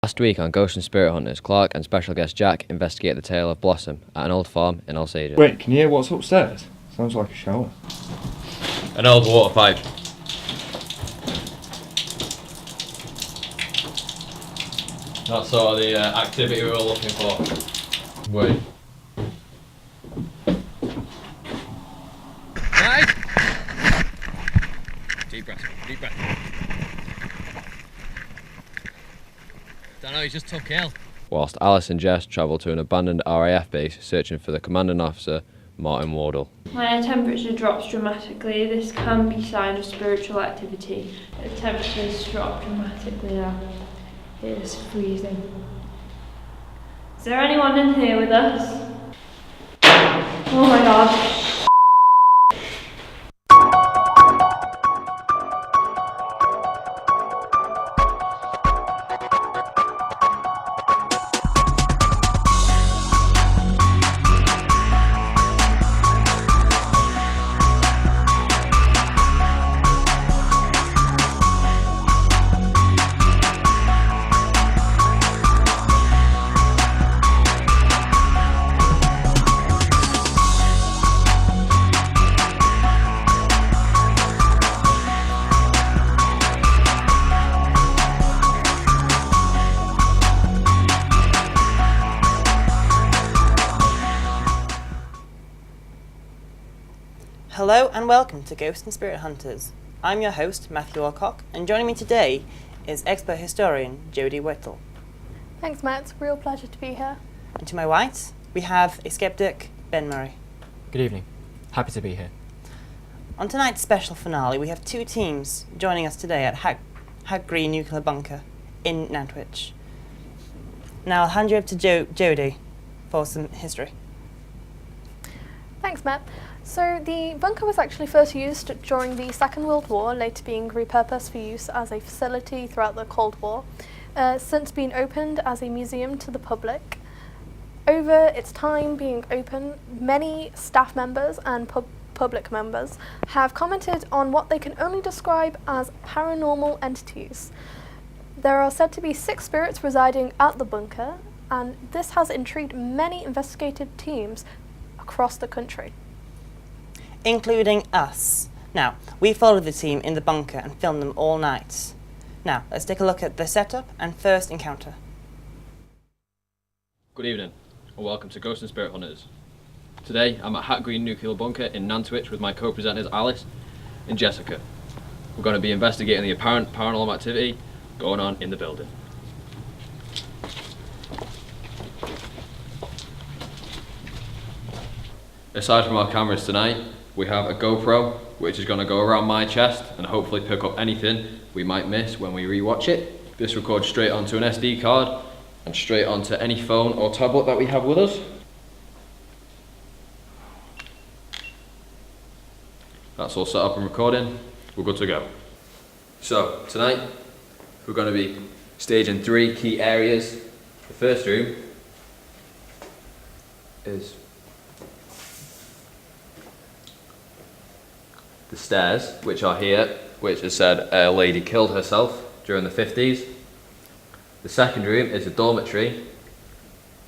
Last week on Ghost and Spirit Hunters, Clark and special guest Jack investigate the tale of Blossom at an old farm in Alsager. Wait, can you hear what's upstairs? Sounds like a shower. An old water pipe. That's sort of the activity we were looking for. Wait. Right. Deep breath, deep breath. Don't know, he just took ill. Whilst Alice and Jess travel to an abandoned RAF base searching for the commanding officer, Martin Wardle. When a temperature drops dramatically, this can be a sign of spiritual activity. The temperatures drop dramatically now. It is freezing. Is there anyone in here with us? Oh my god. Hello and welcome to Ghost and Spirit Hunters. I'm your host, Matthew Alcock, and joining me today is expert historian Jodie Whittle. Thanks, Matt. It's a real pleasure to be here. And to my right, we have a skeptic, Ben Murray. Good evening. Happy to be here. On tonight's special finale, we have two teams joining us today at Hack Green Nuclear Bunker in Nantwich. Now I'll hand you over to Jodie for some history. Thanks, Matt. So the bunker was actually first used during the Second World War, later being repurposed for use as a facility throughout the Cold War, since being opened as a museum to the public. Over its time being open, many staff members and public members have commented on what they can only describe as paranormal entities. There are said to be 6 spirits residing at the bunker, and this has intrigued many investigative teams across the country, including us. Now, we followed the team in the bunker and filmed them all night. Now, let's take a look at the setup and first encounter. Good evening, and welcome to Ghost and Spirit Hunters. Today, I'm at Hack Green Nuclear Bunker in Nantwich with my co-presenters Alice and Jessica. We're going to be investigating the apparent paranormal activity going on in the building. Aside from our cameras tonight, we have a GoPro, which is going to go around my chest and hopefully pick up anything we might miss when we rewatch it. This records straight onto an SD card and straight onto any phone or tablet that we have with us. That's all set up and recording. We're good to go. So tonight we're going to be staging 3 key areas. The first room is the stairs, which are here, which has said a lady killed herself during the 50s. The second room is a dormitory,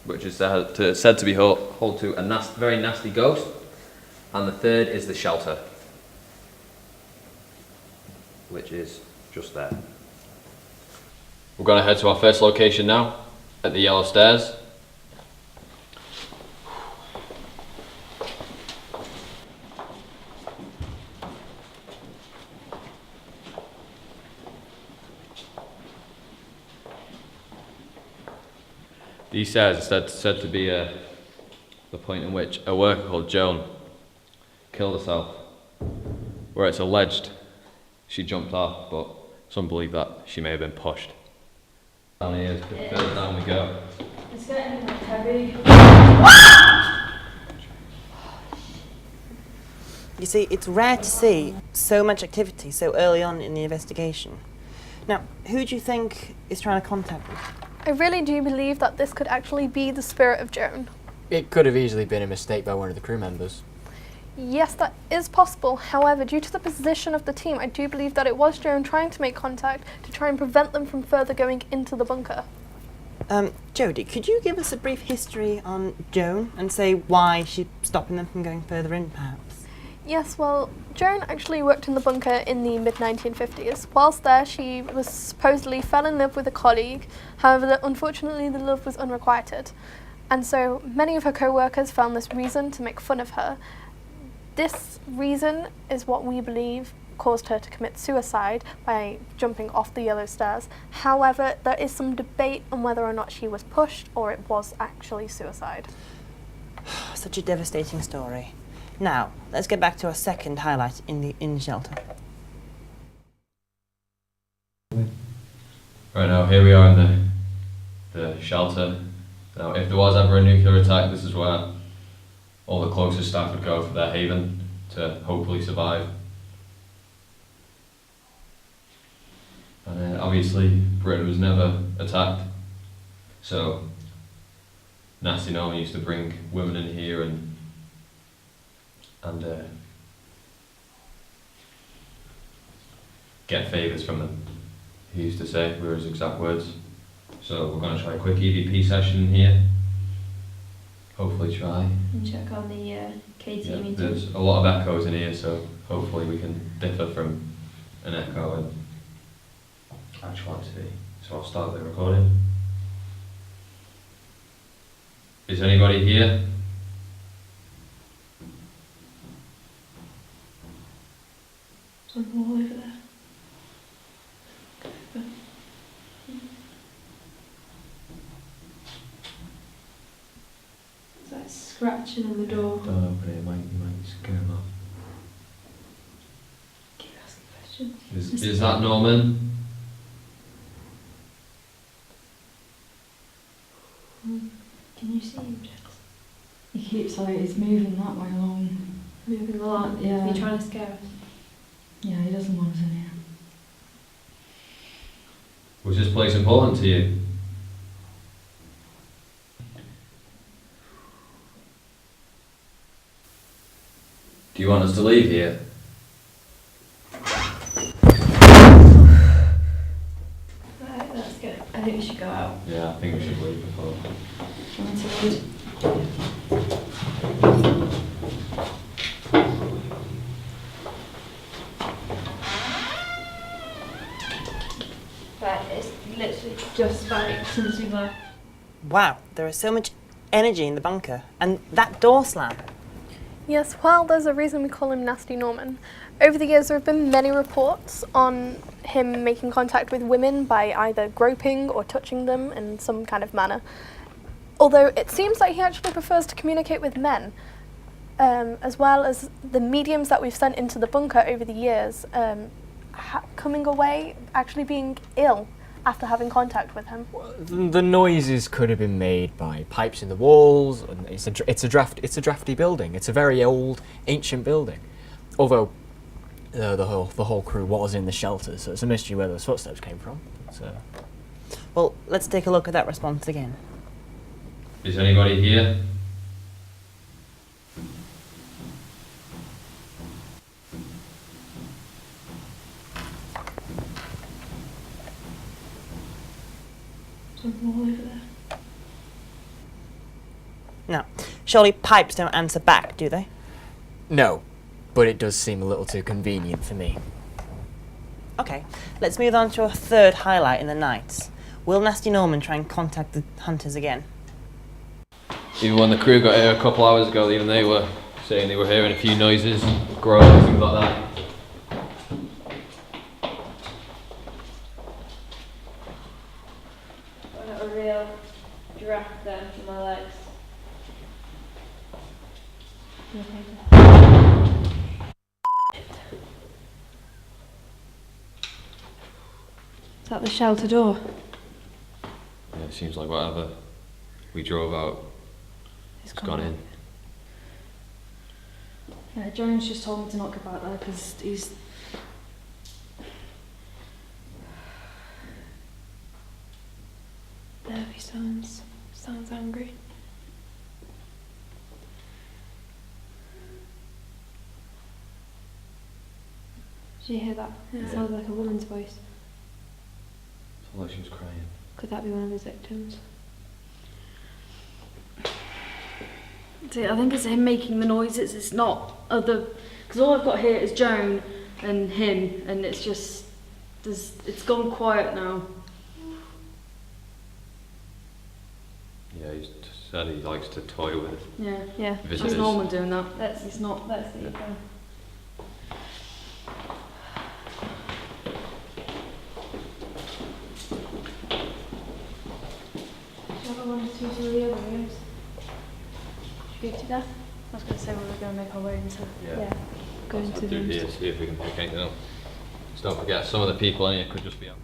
which is said to be home to a very nasty ghost. And the third is the shelter, which is just there. We're going to head to our first location now, at the yellow stairs. These stairs are said to be the point in which a worker called Joan killed herself, where it's alleged she jumped off, but some believe that she may have been pushed. Down here, further down we go. It's getting heavy. You see, it's rare to see so much activity so early on in the investigation. Now, who do you think is trying to contact them? I really do believe that this could actually be the spirit of Joan. It could have easily been a mistake by one of the crew members. Yes, that is possible. However, due to the position of the team, I do believe that it was Joan trying to make contact to try and prevent them from further going into the bunker. Jodie, could you give us a brief history on Joan and say why she's stopping them from going further in, perhaps? Yes, well, Joan actually worked in the bunker in the mid-1950s. Whilst there, she was supposedly fell in love with a colleague. However, unfortunately, the love was unrequited. And so many of her co-workers found this reason to make fun of her. This reason is what we believe caused her to commit suicide by jumping off the yellow stairs. However, there is some debate on whether or not she was pushed or it was actually suicide. Such a devastating story. Now, let's get back to our second highlight in the shelter. Right now, here we are in the shelter. Now, if there was ever a nuclear attack, this is where all the closest staff would go for their haven to hopefully survive. And obviously, Britain was never attacked, so Nasty Norman used to bring women in here and get favours from them. He used to say, were his exact words. So we're going to try a quick EVP session here. Hopefully try. And check on the KT Yeah, meter. there's a lot of echoes in here, so hopefully we can differ from an echo and actual activity. So I'll start the recording. Is anybody here? On the wall over there. It's like scratching on the door. Don't open it, you might scare them off. Keep asking questions. Is that Norman? Can you see him, Jess? He keeps like he's moving that way along. Moving along? Yeah. Are you trying to scare us? Yeah, he doesn't want us in here. Was this place important to you? Do you want us to leave here? Right, that's good. I think we should go out. Yeah, I think we should leave before. Do you want to lead? Right, it's literally just like since we left. Wow, there is so much energy in the bunker. And that door slam. Yes, well, there's a reason we call him Nasty Norman. Over the years, there have been many reports on him making contact with women by either groping or touching them in some kind of manner. Although it seems like he actually prefers to communicate with men, as well as the mediums that we've sent into the bunker over the years, coming away actually being ill after having contact with him. The noises could have been made by pipes in the walls. And it's a drafty building. It's a very old, ancient building. Although the whole crew was in the shelter, so it's a mystery where those footsteps came from. So. Well, let's take a look at that response again. Is anybody here? It's on the wall over there. Now, surely pipes don't answer back, do they? No, but it does seem a little too convenient for me. Okay, let's move on to our third highlight in the night. Will Nasty Norman try and contact the hunters again? Even when the crew got here a couple hours ago, even they were saying they were hearing a few noises, groans, things like that. Got a real draft there for my legs. Is that the shelter door? Yeah, it seems like whatever we drove out, it's gone in. Yeah, Jones just told me to not go back there because he's. There he sounds angry. Did you hear that? Yeah. It sounded like a woman's voice. It's like she was crying. Could that be one of his victims? I think it's him making the noises. It's not other, because all I've got here is Joan and him, and it's just it's gone quiet now. Yeah, he's said he likes to toy with Yeah. visitors. That's Norman doing that. Let's not. Let's see. Go. Shall I want to to the other rooms? Should we go to that? I was going to say we were going to make our way into. Yeah. Go Let's into head through the here, rooms. see if we can pick anything up. Just don't forget, some of the people in here could just be out.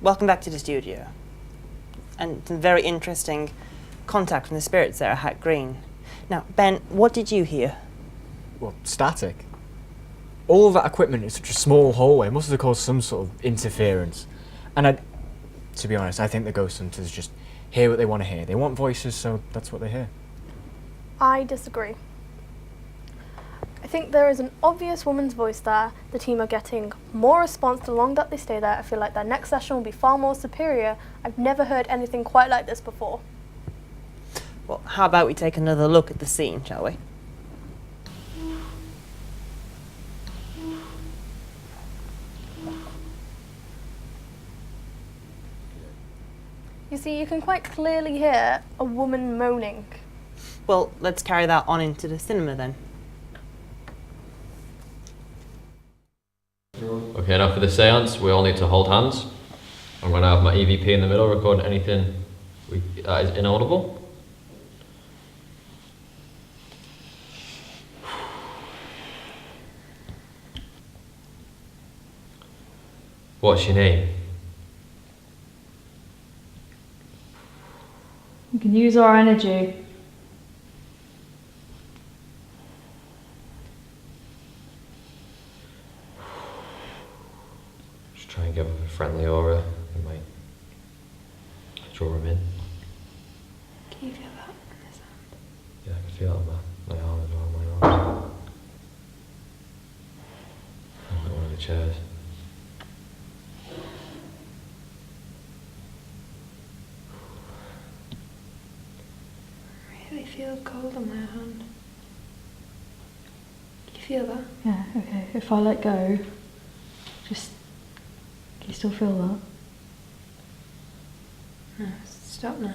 Welcome back to the studio. And some very interesting contact from the spirits there at Hat Green. Now, Ben, what did you hear? Well, static. All of that equipment in such a small hallway must have caused some sort of interference. And to be honest, I think the ghost hunters just hear what they want to hear. They want voices, so that's what they hear. I disagree. I think there is an obvious woman's voice there. The team are getting more response the longer that they stay there. I feel like their next session will be far more superior. I've never heard anything quite like this before. Well, how about we take another look at the scene, shall we? You see, you can quite clearly hear a woman moaning. Well, let's carry that on into the cinema then. Okay, now for the seance, we all need to hold hands. I'm going to have my EVP in the middle, recording anything that is inaudible. What's your name? We can use our energy. Just try and give him a friendly aura. It might draw him in. Can you feel that in his hand? Yeah, I can feel it on my arm as well, my arms. I'm at one of the chairs. I really feel cold on my hand. Can you feel that? Yeah, okay. If I let go, just. Can you still feel that? No, stop now.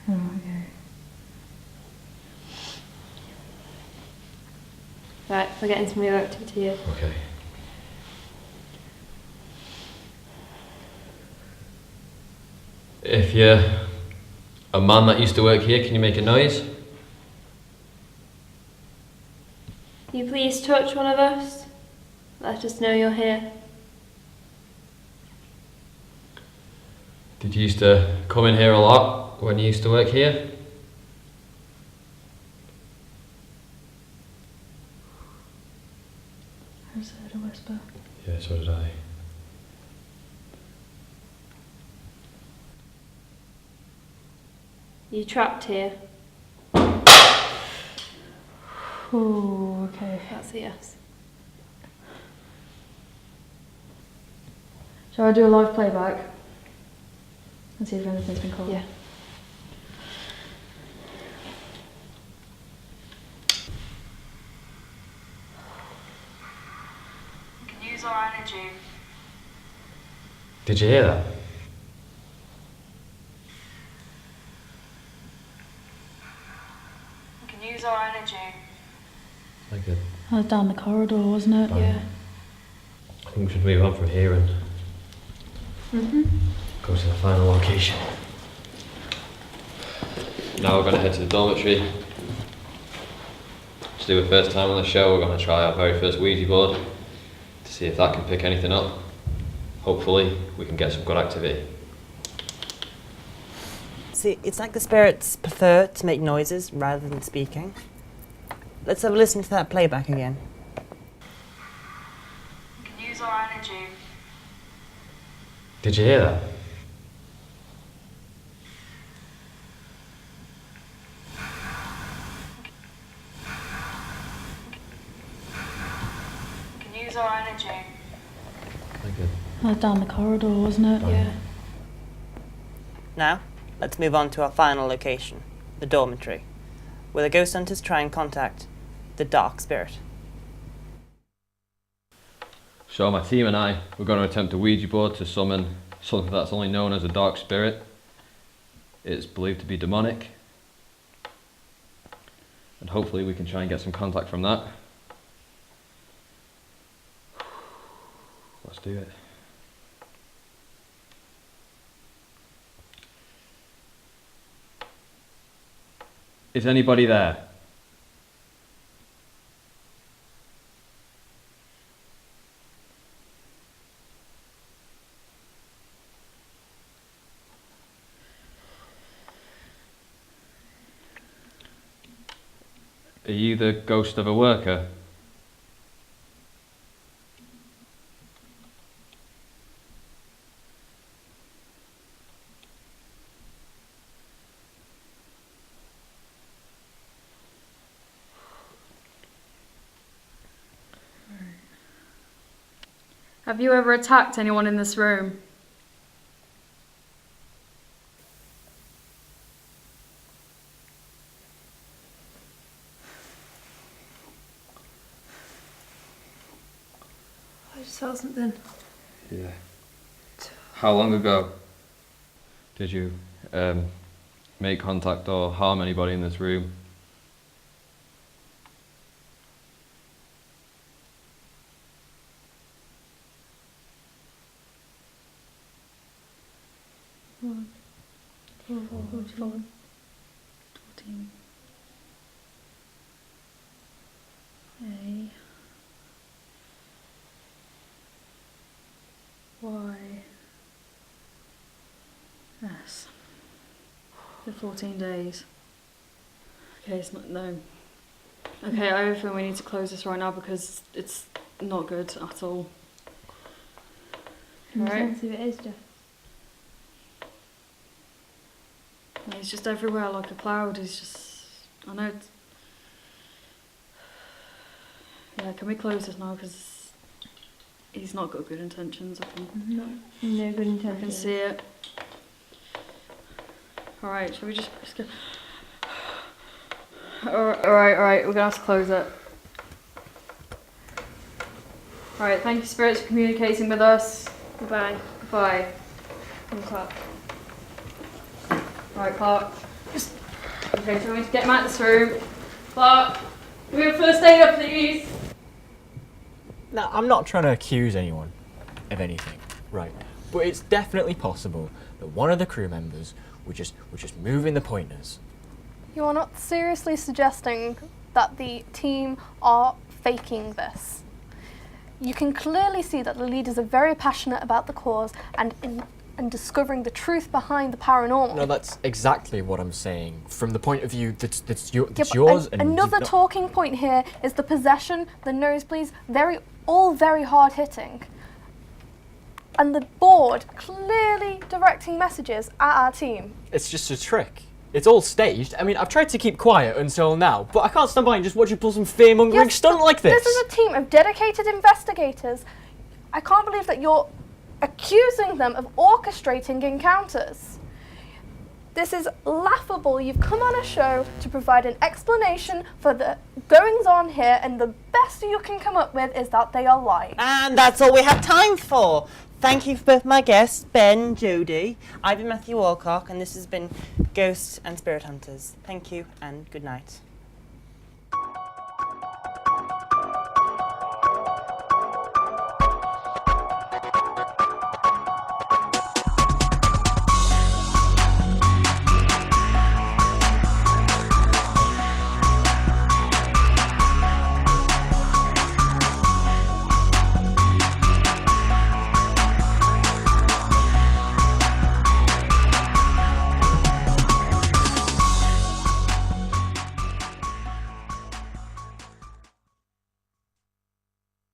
Oh, okay. Right, we're getting some real activity here. Okay. If you're a man that used to work here, can you make a noise? Can you please touch one of us? Let us know you're here. Did you used to come in here a lot when you used to work here? I just heard a whisper. Yeah, so did I. You trapped here. Oh, okay. That's a yes. Shall I do a live playback? And see if anything's been called? Yeah. We can use our energy. Did you hear that? We can use our energy. Like it. That was down the corridor, wasn't it? Yeah. I think we should move on from here and go to the final location. Now we're going to head to the dormitory. To do a first time on the show, we're going to try our very first Ouija board to see if that can pick anything up. Hopefully, we can get some good activity. See, it's like the spirits prefer to make noises rather than speaking. Let's have a listen to that playback again. We can use our energy. Did you hear that? We can use our energy. Like it. That was down the corridor, wasn't it? Yeah. Now? let's move on to our final location, the dormitory, where the ghost hunters try and contact the dark spirit. So my team and I, we're going to attempt a Ouija board to summon something that's only known as a dark spirit. It's believed to be demonic. And hopefully we can try and get some contact from that. Let's do it. Is anybody there? Are you the ghost of a worker? Have you ever attacked anyone in this room? I just felt something. Yeah. How long ago did you make contact or harm anybody in this room? One, 14. A. Y. S. For 14 days. Okay, it's not, no. Okay, I think we need to close this right now because it's not good at all. How Right. sensitive it is, Jeff. He's just everywhere like a cloud. He's just, I know. Yeah, can we close this now? Because he's not got good intentions. No good I intention. can see it. Alright, shall we just go? Alright, we're gonna have to close it. Alright, thank you, spirits, for communicating with us. Goodbye. Goodbye. And Clark. Alright, Clark. Okay, so we need to get him out of this room. Clark, can we have first aider, please? Now, I'm not trying to accuse anyone of anything, right? But it's definitely possible that one of the crew members was just moving the pointers. You are not seriously suggesting that the team are faking this. You can clearly see that the leaders are very passionate about the cause and discovering the truth behind the paranormal. No, that's exactly what I'm saying. From the point of view that's Yeah, yours. but And another talking point here is the possession, the nosebleeds, all very hard hitting. And the board clearly directing messages at our team. It's just a trick. It's all staged. I mean, I've tried to keep quiet until now, but I can't stand by and just watch you pull some fear-mongering stunt but like this. This is a team of dedicated investigators. I can't believe that you're accusing them of orchestrating encounters. This is laughable. You've come on a show to provide an explanation for the goings-on here, and the best you can come up with is that they are lying. And that's all we have time for. Thank you for both my guests, Ben, Jodie. I've been Matthew Walcock, and this has been Ghosts and Spirit Hunters. Thank you, and good night.